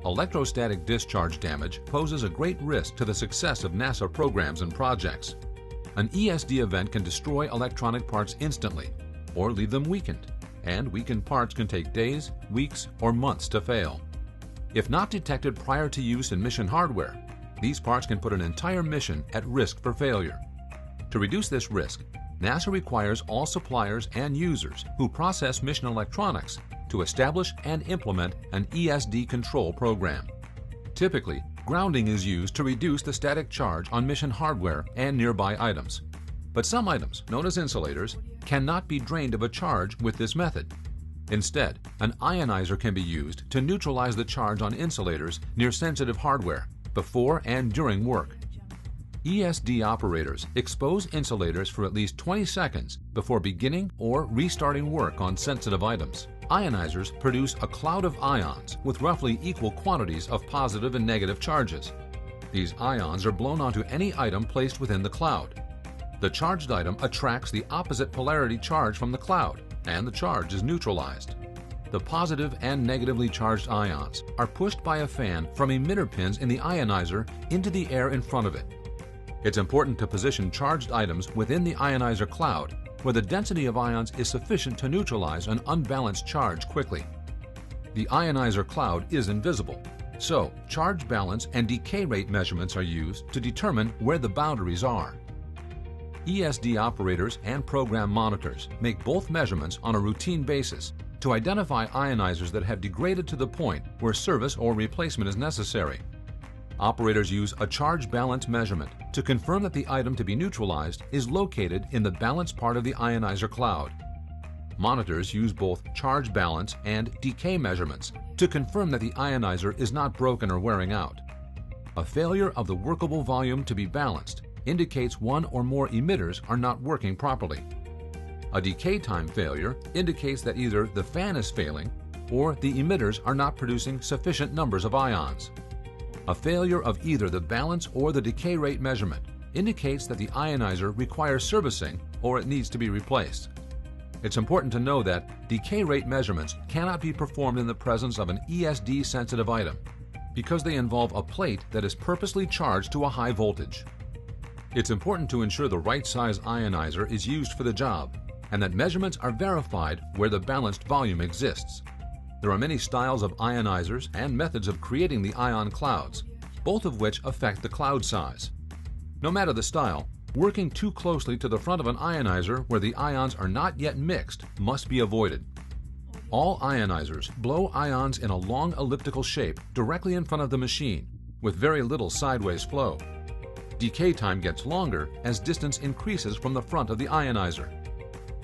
Electrostatic discharge damage poses a great risk to the success of NASA programs and projects. An ESD event can destroy electronic parts instantly or leave them weakened, and weakened parts can take days, weeks, or months to fail. If not detected prior to use in mission hardware, these parts can put an entire mission at risk for failure. To reduce this risk, NASA requires all suppliers and users who process mission electronics to establish and implement an ESD control program. Typically, grounding is used to reduce the static charge on mission hardware and nearby items. But some items, known as insulators, cannot be drained of a charge with this method. Instead, an ionizer can be used to neutralize the charge on insulators near sensitive hardware before and during work. ESD operators expose insulators for at least 20 seconds before beginning or restarting work on sensitive items. Ionizers produce a cloud of ions with roughly equal quantities of positive and negative charges. These ions are blown onto any item placed within the cloud. The charged item attracts the opposite polarity charge from the cloud, and the charge is neutralized. The positive and negatively charged ions are pushed by a fan from emitter pins in the ionizer into the air in front of it. It's important to position charged items within the ionizer cloud where the density of ions is sufficient to neutralize an unbalanced charge quickly. The ionizer cloud is invisible, so charge balance and decay rate measurements are used to determine where the boundaries are. ESD operators and program monitors make both measurements on a routine basis to identify ionizers that have degraded to the point where service or replacement is necessary. Operators use a charge balance measurement to confirm that the item to be neutralized is located in the balance part of the ionizer cloud. Monitors use both charge balance and decay measurements to confirm that the ionizer is not broken or wearing out. A failure of the workable volume to be balanced indicates one or more emitters are not working properly. A decay time failure indicates that either the fan is failing or the emitters are not producing sufficient numbers of ions. A failure of either the balance or the decay rate measurement indicates that the ionizer requires servicing or it needs to be replaced. It's important to know that decay rate measurements cannot be performed in the presence of an ESD-sensitive item because they involve a plate that is purposely charged to a high voltage. It's important to ensure the right size ionizer is used for the job and that measurements are verified where the balanced volume exists. There are many styles of ionizers and methods of creating the ion clouds, both of which affect the cloud size. No matter the style, working too closely to the front of an ionizer where the ions are not yet mixed must be avoided. All ionizers blow ions in a long elliptical shape directly in front of the machine, with very little sideways flow. Decay time gets longer as distance increases from the front of the ionizer.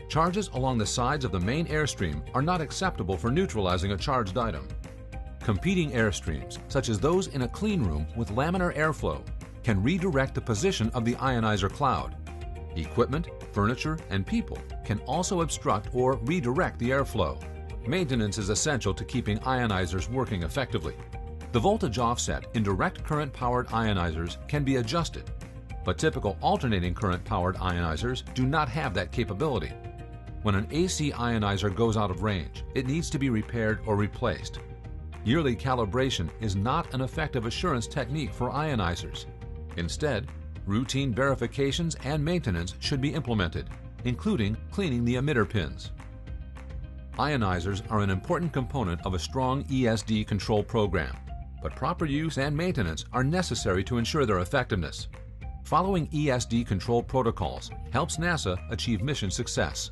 Charges along the sides of the main airstream are not acceptable for neutralizing a charged item. Competing airstreams, such as those in a clean room with laminar airflow, can redirect the position of the ionizer cloud. Equipment, furniture, and people can also obstruct or redirect the airflow. Maintenance is essential to keeping ionizers working effectively. The voltage offset in direct current powered ionizers can be adjusted, but typical alternating current powered ionizers do not have that capability. When an AC ionizer goes out of range, it needs to be repaired or replaced. Yearly calibration is not an effective assurance technique for ionizers. Instead, routine verifications and maintenance should be implemented, including cleaning the emitter pins. Ionizers are an important component of a strong ESD control program, but proper use and maintenance are necessary to ensure their effectiveness. Following ESD control protocols helps NASA achieve mission success.